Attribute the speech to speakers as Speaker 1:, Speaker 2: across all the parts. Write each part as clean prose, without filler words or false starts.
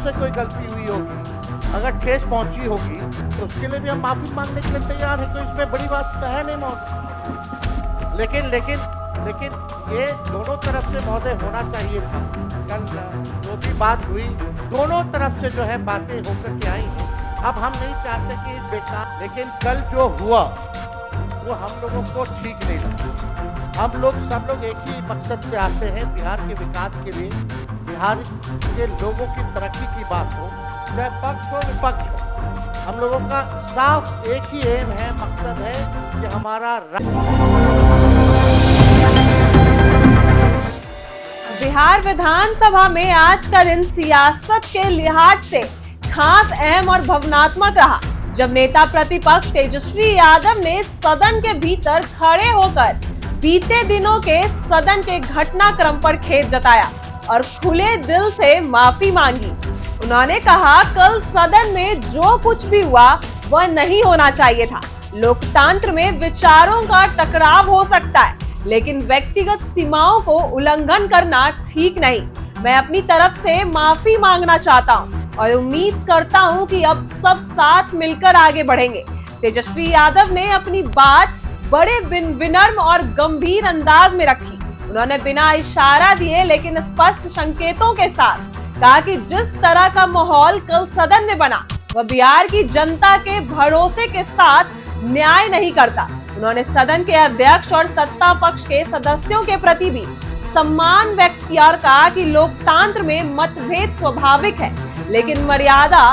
Speaker 1: से कोई गलती हुई होगी, अगर ठेस पहुंची होगी तो उसके लिए भी हम माफी मांगने के लिए तैयार हैं। तो इसमें बड़ी बात तो है नहीं महोदय। लेकिन लेकिन लेकिन ये दोनों तरफ से महोदय होना चाहिए था। कल जो भी बात हुई दोनों तरफ से जो है बातें होकर के आई हैं। अब हम नहीं चाहते कि बेकार, लेकिन कल जो हुआ वो हम लोगों को ठीक नहीं लगा। हम लोग सब लोग एक ही मकसद से आते हैं, बिहार के विकास के लिए, बिहार के लोगों की तरक्की की बात हो, चाहे पक्ष हो विपक्ष हो। हम लोगों का साफ एक ही एम है, मकसद है कि हमारा
Speaker 2: बिहार विधानसभा में आज का दिन सियासत के लिहाज से खास अहम और भावनात्मक रहा, जब नेता प्रतिपक्ष तेजस्वी यादव ने सदन के भीतर खड़े होकर बीते दिनों के सदन के घटनाक्रम पर खेद जताया और खुले दिल से माफी मांगी। उन्होंने कहा, कल सदन में जो कुछ भी हुआ वह नहीं होना चाहिए था। लोकतंत्र में विचारों का टकराव हो सकता है, लेकिन व्यक्तिगत सीमाओं को उल्लंघन करना ठीक नहीं। मैं अपनी तरफ से माफी मांगना चाहता हूं और उम्मीद करता हूं कि अब सब साथ मिलकर आगे बढ़ेंगे। तेजस्वी यादव ने अपनी बात बड़े विनम्र और गंभीर अंदाज में रखी। उन्होंने बिना इशारा दिए लेकिन स्पष्ट संकेतों के साथ कहा कि जिस तरह का माहौल कल सदन में बना वह बिहार की जनता के भरोसे के साथ न्याय नहीं करता। उन्होंने सदन के अध्यक्ष और सत्ता पक्ष के सदस्यों के प्रति भी सम्मान व्यक्त किया और कहा कि लोकतंत्र में मतभेद स्वाभाविक है, लेकिन मर्यादा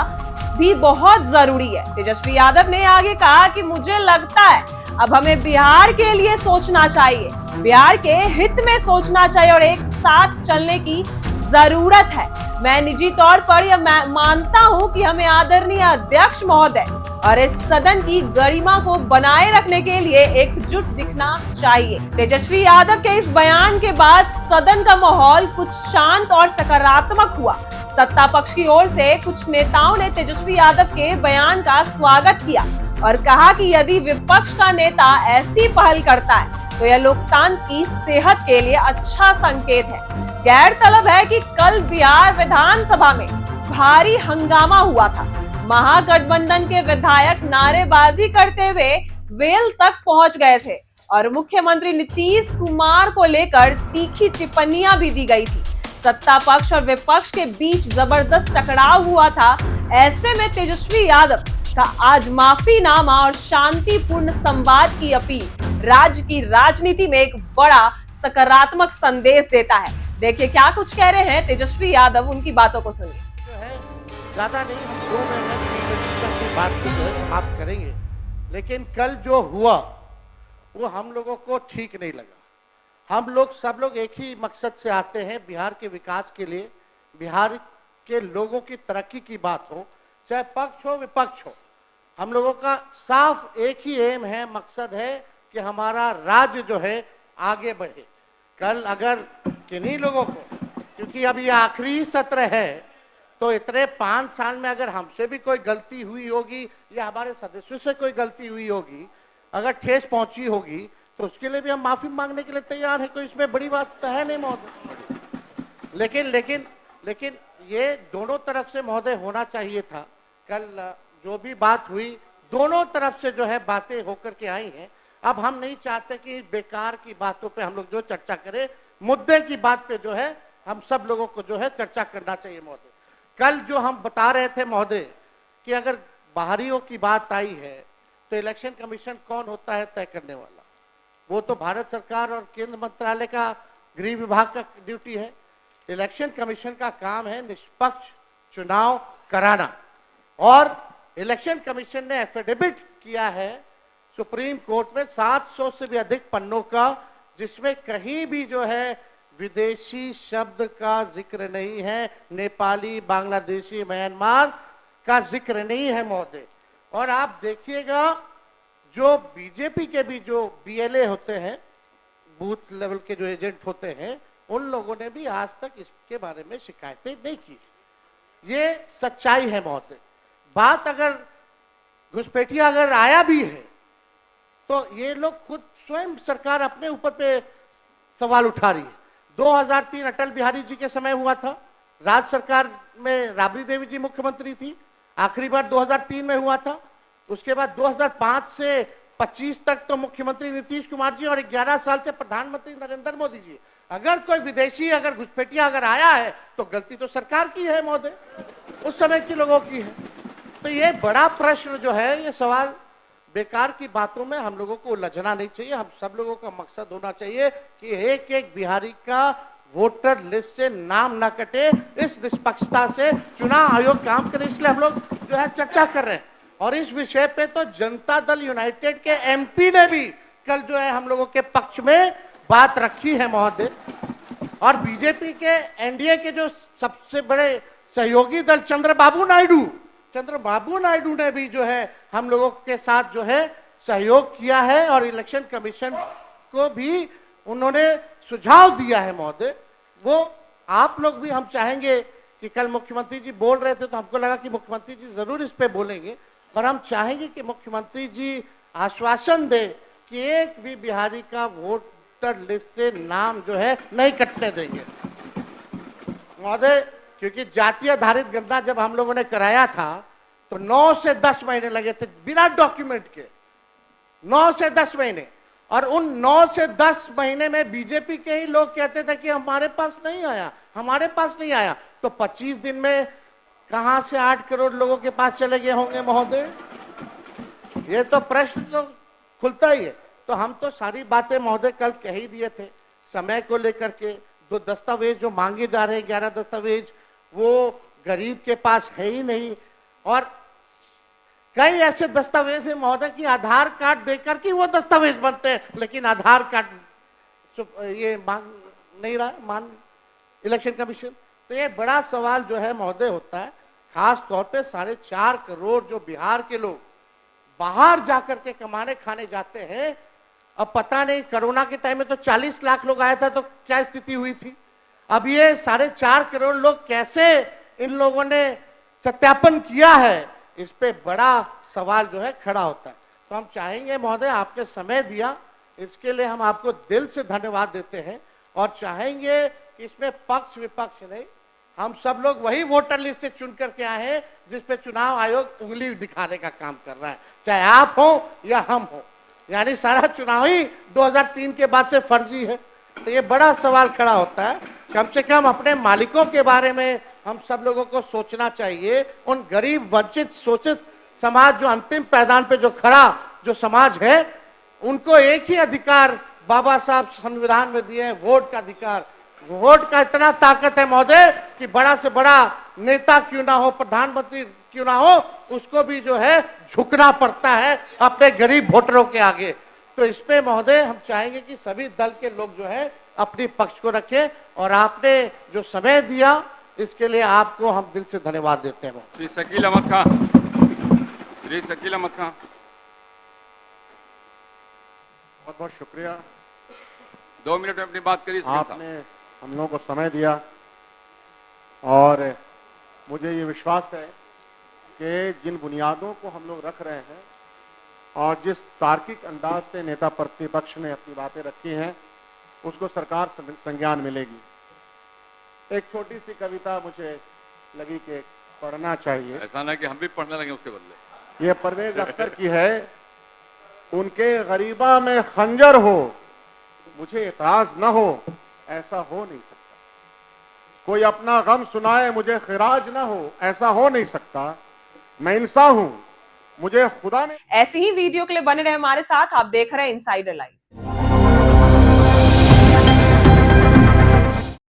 Speaker 2: भी बहुत जरूरी है। तेजस्वी यादव ने आगे कहा कि मुझे लगता है अब हमें बिहार के लिए सोचना चाहिए, बिहार के हित में सोचना चाहिए और एक साथ चलने की जरूरत है। मैं निजी तौर पर यह मानता हूं कि हमें आदरणीय अध्यक्ष महोदय और इस सदन की गरिमा को बनाए रखने के लिए एकजुट दिखना चाहिए। तेजस्वी यादव के इस बयान के बाद सदन का माहौल कुछ शांत और सकारात्मक हुआ। सत्ता पक्ष की ओर से कुछ नेताओं ने तेजस्वी यादव के बयान का स्वागत किया और कहा कि यदि विपक्ष का नेता ऐसी पहल करता है तो यह लोकतंत्र की सेहत के लिए अच्छा संकेत है। गैरतलब है कि कल बिहार विधानसभा में भारी हंगामा हुआ था। महागठबंधन के विधायक नारेबाजी करते हुए वेल तक पहुंच गए थे और मुख्यमंत्री नीतीश कुमार को लेकर तीखी टिप्पणियां भी दी गई थी। सत्ता पक्ष और विपक्ष के बीच जबरदस्त टकराव हुआ था। ऐसे में तेजस्वी यादव का आज माफीनामा और शांतिपूर्ण संवाद की अपील राज्य की राजनीति में एक बड़ा सकारात्मक संदेश देता है। देखिए क्या कुछ कह रहे हैं तेजस्वी यादव, उनकी बातों को सुनिए।
Speaker 1: जो है ज्यादा नहीं, हम 2 मिनट की बात को समाप्त करेंगे। लेकिन कल जो हुआ वो हम लोगों को ठीक नहीं लगा। हम लोग सब लोग एक ही मकसद से आते हैं, बिहार के विकास के लिए, बिहार के लोगों की तरक्की की बात हो, चाहे पक्ष हो विपक्ष हो। हम लोगों का साफ एक ही एम है, मकसद है कि हमारा राज्य जो है आगे बढ़े। कल अगर किन्हीं लोगों को, क्योंकि अब ये आखिरी सत्र है, तो इतने 5 साल में अगर हमसे भी कोई गलती हुई होगी या हमारे सदस्यों से कोई गलती हुई होगी, अगर ठेस पहुंची होगी तो उसके लिए भी हम माफी मांगने के लिए तैयार हैं। तो इसमें बड़ी बात तो है नहीं महोदय। लेकिन लेकिन लेकिन ये दोनों तरफ से महोदय होना चाहिए था। कल जो भी बात हुई दोनों तरफ से जो है बातें होकर के आई हैं। अब हम नहीं चाहते कि बेकार की बातों पे हम लोग जो चर्चा करें, मुद्दे की बात पे जो है हम सब लोगों को जो है चर्चा करना चाहिए महोदय। कल जो हम बता रहे थे महोदय कि अगर बाहरियों की बात आई है तो इलेक्शन कमीशन कौन होता है तय करने वाला, वो तो भारत सरकार और केंद्र मंत्रालय का गृह विभाग का ड्यूटी है। इलेक्शन कमीशन का काम है निष्पक्ष चुनाव कराना, और इलेक्शन कमीशन ने एफिडेविट किया है सुप्रीम कोर्ट में 700 से भी अधिक पन्नों का, जिसमें कहीं भी जो है विदेशी शब्द का जिक्र नहीं है, नेपाली, बांग्लादेशी, म्यांमार का जिक्र नहीं है महोदय। और आप देखिएगा जो बीजेपी के भी जो बीएलए होते हैं, बूथ लेवल के जो एजेंट होते हैं, उन लोगों ने भी आज तक इसके बारे में शिकायतें नहीं की। ये सच्चाई है महोदय। बात अगर घुसपैठिया अगर आया भी है तो ये लोग खुद स्वयं सरकार अपने ऊपर पे सवाल उठा रही है। 2003 अटल बिहारी जी के समय हुआ था, राज्य सरकार में राबड़ी देवी जी मुख्यमंत्री थी, आखिरी बार 2003 में हुआ था। उसके बाद 2005 से 25 तक तो मुख्यमंत्री नीतीश कुमार जी और 11 साल से प्रधानमंत्री नरेंद्र मोदी जी। अगर कोई विदेशी अगर घुसपैठिया अगर आया है तो गलती तो सरकार की है महोदय, उस समय के लोगों की है। तो ये बड़ा प्रश्न जो है, ये सवाल बेकार की बातों में हम लोगों को उलझना नहीं चाहिए। हम सब लोगों का मकसद होना चाहिए कि एक एक बिहारी का वोटर लिस्ट से नाम न कटे, इस निष्पक्षता से चुनाव आयोग काम करे, इसलिए हम लोग जो है चर्चा कर रहे हैं। और इस विषय पे तो जनता दल यूनाइटेड के एमपी ने भी कल जो है हम लोगों के पक्ष में बात रखी है महोदय। और बीजेपी के एनडीए के जो सबसे बड़े सहयोगी दल चंद्रबाबू नायडू ने भी जो है हम लोगों के साथ जो है सहयोग किया है और इलेक्शन कमीशन को भी उन्होंने सुझाव दिया है महोदय। वो आप लोग भी, हम चाहेंगे कि कल मुख्यमंत्री जी बोल रहे थे तो हमको लगा कि मुख्यमंत्री जी जरूर इस पे बोलेंगे, पर हम चाहेंगे कि मुख्यमंत्री जी आश्वासन दे कि एक भी बिहारी का वोटर लिस्ट से नाम जो है नहीं कटने देंगे महोदय। क्योंकि जाति आधारित गणना जब हम लोगों ने कराया था तो 9 से 10 महीने लगे थे बिना डॉक्यूमेंट के, 9 से 10 महीने। और उन 9 से 10 महीने में बीजेपी के ही लोग कहते थे कि हमारे पास नहीं आया। तो 25 दिन में कहां से 8 करोड़ लोगों के पास चले गए होंगे महोदय? ये तो प्रश्न तो खुलता ही है। तो हम तो सारी बातें महोदय कल कह ही दिए थे। समय को लेकर के 2 दस्तावेज जो मांगे जा रहे हैं, 11 दस्तावेज, वो गरीब के पास है ही नहीं। और कई ऐसे दस्तावेज है महोदय कि आधार कार्ड देकर के वो दस्तावेज बनते हैं, लेकिन आधार कार्ड ये मांग नहीं रहा मान इलेक्शन कमीशन। तो ये बड़ा सवाल जो है महोदय होता है, खास तौर पे 4.5 करोड़ जो बिहार के लोग बाहर जाकर के कमाने खाने जाते हैं। अब पता नहीं कोरोना के टाइम में तो 40 लाख लोग आया था तो क्या स्थिति हुई थी। अब ये 4.5 करोड़ लोग कैसे इन लोगों ने सत्यापन किया है, इस पे बड़ा सवाल जो है खड़ा होता है। तो हम चाहेंगे महोदय, आपने समय दिया इसके लिए हम आपको दिल से धन्यवाद देते हैं। और चाहेंगे कि इसमें पक्ष विपक्ष नहीं, हम सब लोग वही वोटर लिस्ट से चुन करके आए हैं जिस पे चुनाव आयोग उंगली दिखाने का काम कर रहा है, चाहे आप हो या हम हो। यानी सारा चुनाव ही 2003 के बाद से फर्जी है। तो ये बड़ा सवाल खड़ा होता है। कम से कम अपने मालिकों के बारे में हम सब लोगों को सोचना चाहिए। उन गरीब वंचित शोषित समाज जो अंतिम पैदान पे जो खड़ा जो समाज है, उनको एक ही अधिकार बाबा साहब संविधान में दिए हैं, वोट का अधिकार। वोट का इतना ताकत है महोदय कि बड़ा से बड़ा नेता क्यों ना हो, प्रधानमंत्री क्यों ना हो, उसको भी जो है झुकना पड़ता है अपने गरीब वोटरों के आगे। तो इस पे महोदय हम चाहेंगे कि सभी दल के लोग जो है अपनी पक्ष को रखें। और आपने जो समय दिया इसके लिए आपको हम दिल से धन्यवाद देते हैं।
Speaker 3: श्री शकील अहमद खान,
Speaker 1: बहुत बहुत शुक्रिया।
Speaker 3: 2 मिनट में अपनी बात करिए।
Speaker 1: आपने हम लोगों को समय दिया और मुझे ये विश्वास है कि जिन बुनियादों को हम लोग रख रहे हैं और जिस तार्किक अंदाज से नेता प्रतिपक्ष ने अपनी बातें रखी हैं, उसको सरकार संज्ञान मिलेगी। एक छोटी सी कविता मुझे लगी कि पढ़ना चाहिए।
Speaker 3: ऐसा ना कि हम भी पढ़ने लगे उसके बदले।
Speaker 1: ये परवेज अख्तर की है। उनके गरीबा में खंजर हो, मुझे एतराज न हो, ऐसा हो नहीं सकता। कोई अपना गम सुनाए, मुझे खिराज न हो, ऐसा हो नहीं सकता। मैं इंसान हूं, मुझे खुदा ने।
Speaker 2: ऐसी ही वीडियो के लिए बने रहे हमारे साथ। आप देख रहे हैं इनसाइडर लाइव।